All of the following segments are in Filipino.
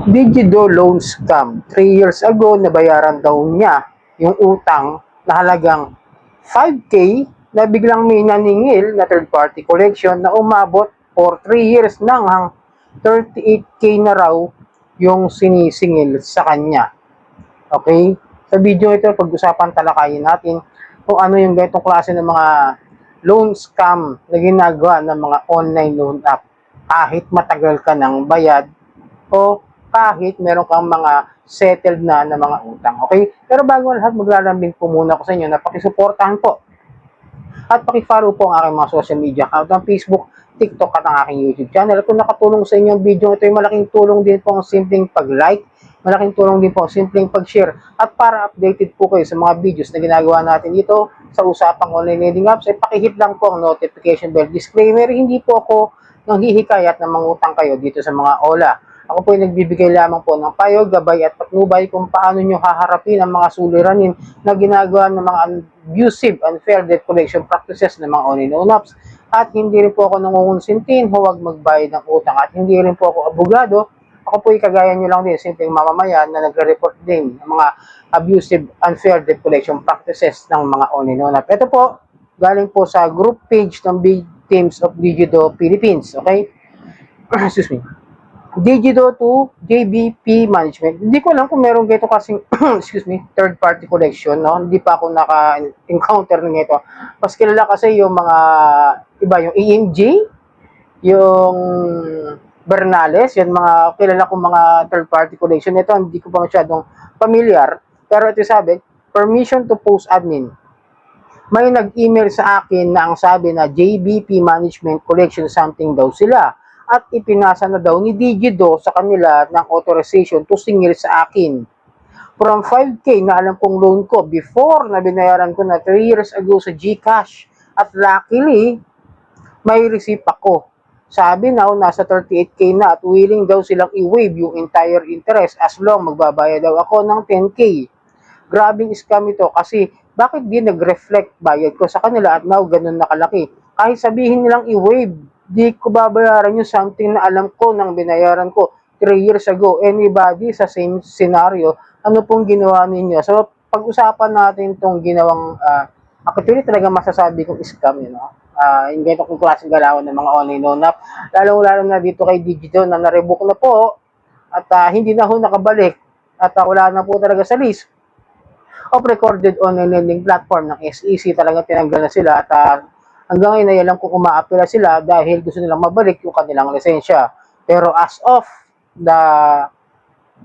Digido loan scam. 3 years ago, nabayaran daw niya yung utang na halagang 5K na biglang may naningil na third-party collection na umabot for 3 years nang 38K na raw yung sinisingil sa kanya. Okay? Sa video ito, pag-usapan talakayin natin kung ano yung ganitong klase ng mga loan scam na ginagawa ng mga online loan app kahit matagal ka ng bayad o kahit meron kang mga settled na mga utang. Okay? Pero bago ang lahat, maglalambing po muna ako sa inyo na pakisuportahan po at paki-follow po ang aking mga social media account ng Facebook, TikTok at ang aking YouTube channel. At kung nakatulong sa inyo ang video ito, ay malaking tulong din po ang simpleng pag-like, malaking tulong din po ang simpleng pag-share. At para updated po kayo sa mga videos na ginagawa natin dito sa usapang online lending apps, ay pakihit lang po ang notification bell. Disclaimer, hindi po ako nanghihikayat na mangutang kayo dito sa mga OLA. Ako po ay nagbibigay lamang po ng payo, gabay at patnubay kung paano nyo haharapin ang mga suliranin na ginagawa ng mga abusive, unfair debt collection practices ng mga online loan apps. At hindi rin po ako nangungonsintin, huwag magbayad ng utang. At hindi rin po ako abogado. Ako po ay kagaya nyo lang din, simpleng mamamayan na nagre-report din ng mga abusive, unfair debt collection practices ng mga online loan apps. Ito po, galing po sa group page ng Big Teams of Digido Philippines. Okay? Excuse me. Digido to JBP Management. Hindi ko alam kung meron ganito kasing excuse me, third party collection, no? Hindi pa ako naka-encounter ng ito. Mas kilala kasi yung mga iba, yung EMG, yung Bernales, yan mga kilala kong mga third party collection. Ito hindi ko pa masyadong familiar, pero ito sabi, permission to post admin. May nag-email sa akin na ang sabi na JBP Management Collection something daw sila at ipinasa na daw ni Digido sa kanila ng authorization to singil sa akin. From 5K na alam kong loan ko before na binayaran ko na 3 years ago sa GCash. At luckily, may receipt ako. Sabi now, nasa 38K na at willing daw silang i-waive yung entire interest as long magbabayad daw ako ng 10K. Grabing scam ito kasi bakit di nag-reflect bayad ko sa kanila at now ganun nakalaki? Kahit sabihin nilang i-waive, di ko babayaran yung something na alam ko nang binayaran ko 3 years ago. Anybody sa same scenario, ano pong ginawa ninyo? So, pag-usapan natin itong ginawang, actually talaga masasabi kong scam, yung ganito kong klaseng galawan ng mga online loan app. Lalo na dito kay Digito na na-revoke na po at hindi na ho nakabalik at wala na po talaga sa list of recorded online lending platform ng SEC. Talagang tinanggal na sila at hanggang ngayon ay alam kung umaapila sila dahil gusto nilang mabalik yung kanilang lisensya. Pero as of the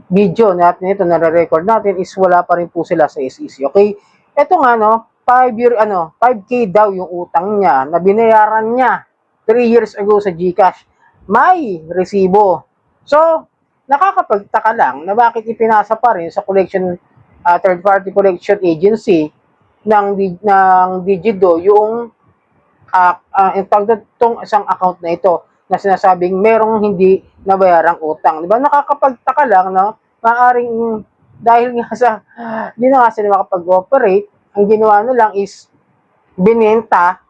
video natin ito, nare-record natin is wala pa rin po sila sa SEC. Okay? Ito nga, 5K daw yung utang niya na binayaran niya 3 years ago sa GCash. May resibo. So, nakakapagtaka lang na bakit ipinasa pa rin sa collection third party collection agency ng Digido yung itong isang account na ito na sinasabing merong hindi nabayarang utang. Di ba? Nakakapagtaka lang, no? Maaring dahil nga sa hindi na nga sila makapag-operate, ang ginawa na lang is binenta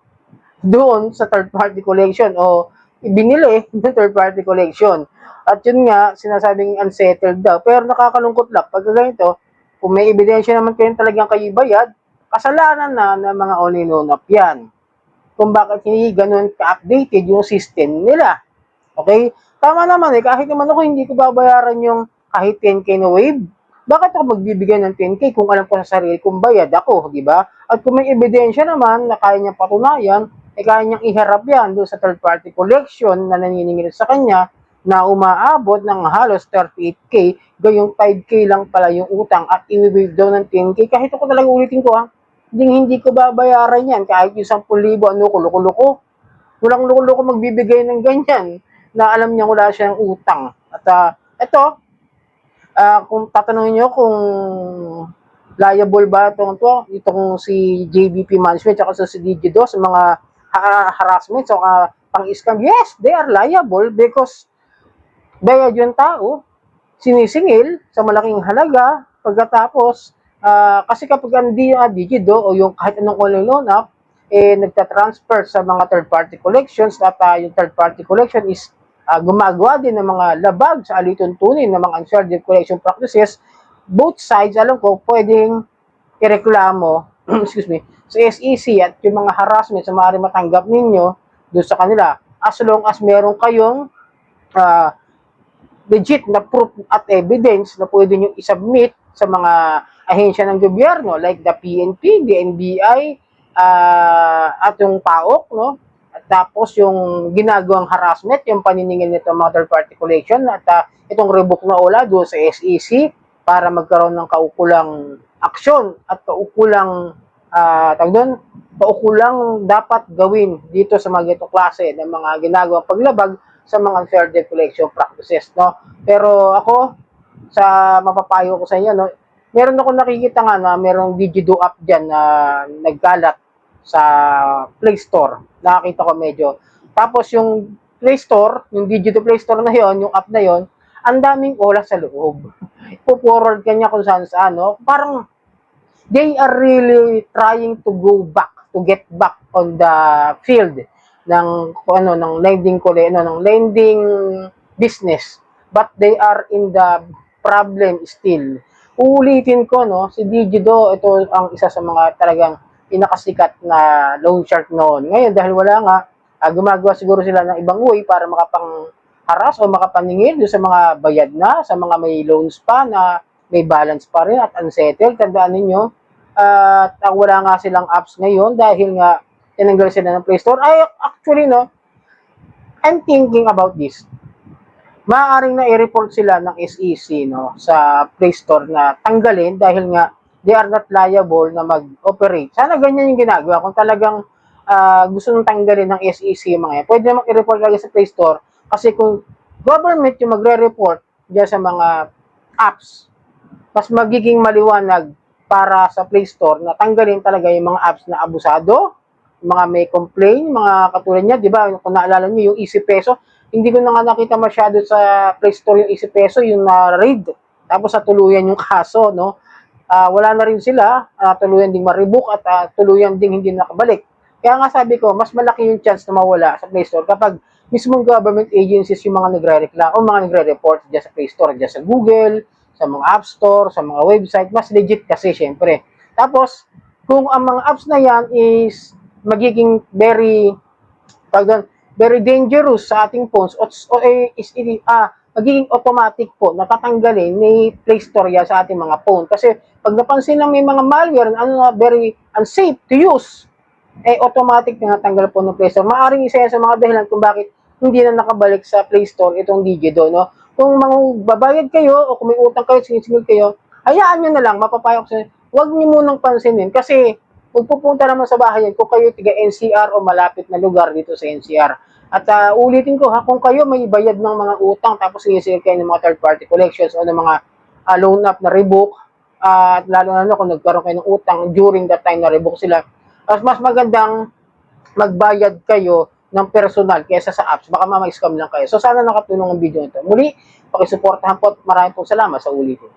doon sa third party collection o binili ng third party collection. At yun nga, sinasabing unsettled daw. Pero nakakalungkot lang. Pag ganito, kung may ebidensya naman kayo talagang kayo bayad, kasalanan na ng mga online loan app yan. Kung bakit hindi ganun ka-updated yung system nila. Okay? Tama naman kahit naman ako hindi ko babayaran yung kahit 10K na wave, bakit ako magbibigay ng 10K kung alam ko sa sarili kung bayad ako, di ba? At kung may ebidensya naman na kaya niyang patunayan, kaya niyang iharap yan doon sa third party collection na naniningil sa kanya na umaabot ng halos 38K, gayong 5K lang pala yung utang at i-waive daw ng 10K. Kahit ako talaga ulitin ko hindi ko babayaran yan kahit yung 10,000, ano ko, loko-loko. Walang loko-loko magbibigay ng ganyan na alam niya wala siyang utang. At ito, kung tatanungin niyo kung liable ba itong si JBP Management at si Digido sa mga harassment o pang-scam, yes, they are liable because bayad yung tao, sinisingil sa malaking halaga pagkatapos kasi kapag hindi Digido o yung kahit anong online loan app, nagtatransfer sa mga third-party collections at yung third-party collection is gumagawa din ng mga labag sa alituntunin ng mga unfair debt collection practices, both sides, alam ko, pwedeng ireklamo excuse me, sa SEC at yung mga harassment sa maaari matanggap ninyo doon sa kanila as long as meron kayong uh, legit na proof at evidence na pwede nyo isubmit sa mga ahensya ng gobyerno like the PNP, the NBI, at yung PAOK, no? At tapos yung ginagawang harassment, yung paniningil nito mga third party collection at itong revoke na ola doon sa SEC para magkaroon ng kaukulang aksyon at kaukulang kaukulang dapat gawin dito sa mga ganitong klase ng mga ginagawang paglabag sa mga unfair debt collection practices, no? Pero ako, sa mapapayo ko sa inyo, no, meron ako nakikita nga na merong Digido app dyan na nagkalat sa Play Store. Nakakita ko medyo. Tapos yung Play Store, yung Digido Play Store na yon, yung app na yon, ang daming oras sa loob. Ipo-forward kanya kung saan saan, no? Parang they are really trying to go back, to get back on the field ng lending ng lending business, but they are in the problem still. Uulitin ko, no, si Digido, ito ang isa sa mga talagang pinakasikat na loan shark noon. Ngayon dahil wala nga, gumagawa siguro sila ng ibang way para makapang-haras o makapaningil doon sa mga bayad na, sa mga may loans pa na may balance pa rin at unsettled. Tandaan ninyo, at wala nga silang apps ngayon dahil nga tinanggal sila ng Play Store. Ay, actually, no, I'm thinking about this. Maaaring na i-report sila ng SEC, no, sa Play Store na tanggalin dahil nga they are not liable na mag-operate. Sana ganyan yung ginagawa. Kung talagang gusto nang tanggalin ng SEC yung mga yan, pwede naman i-report lagi sa Play Store kasi kung government yung magre-report dyan sa mga apps, mas magiging maliwanag para sa Play Store na tanggalin talaga yung mga apps na abusado, mga may complain, mga katulad niya, di ba? Kung naalala niyo yung Easy Peso, hindi ko na nga nakita masyado sa Play Store yung Easy Peso, yung na-raid. Tapos tuluyan yung kaso, no? Wala na rin sila, tuluyan ding ma-rebook at tuluyan ding hindi nakabalik. Kaya nga sabi ko, mas malaki yung chance na mawala sa Play Store kapag mismong government agencies yung mga nagre-reklamo o mga nagre-report dyan sa Play Store, dyan sa Google, sa mga App Store, sa mga website, mas legit kasi syempre. Tapos, kung ang mga apps na yan is magiging very dangerous sa ating phones magiging automatic po natatanggalin ni Play Store yan sa ating mga phone. Kasi pag napansin na may mga malware na very unsafe to use, automatic na natanggal po ng Play Store. Maaring isa yan sa mga dahilan kung bakit hindi na nakabalik sa Play Store itong Digido, no? Kung babayad kayo o kung may utang kayo, sinisingil kayo, hayaan nyo na lang, mapapayo ko sa inyo, huwag nyo munang pansinin kasi magpupunta naman sa bahay yan kung kayo tiga NCR o malapit na lugar dito sa NCR. At ulitin ko ha, kung kayo may bayad ng mga utang tapos sinisingil kayo ng mga third party collections o ng mga loan up na rebook, at lalo na kung nagkaroon kayo ng utang during that time na rebook sila, mas magandang magbayad kayo ng personal kaysa sa apps. Baka ma-scam lang kayo. So, sana nakatulong ang video nito. Muli, pakisuportahan po at maraming pong salamat sa ulitin.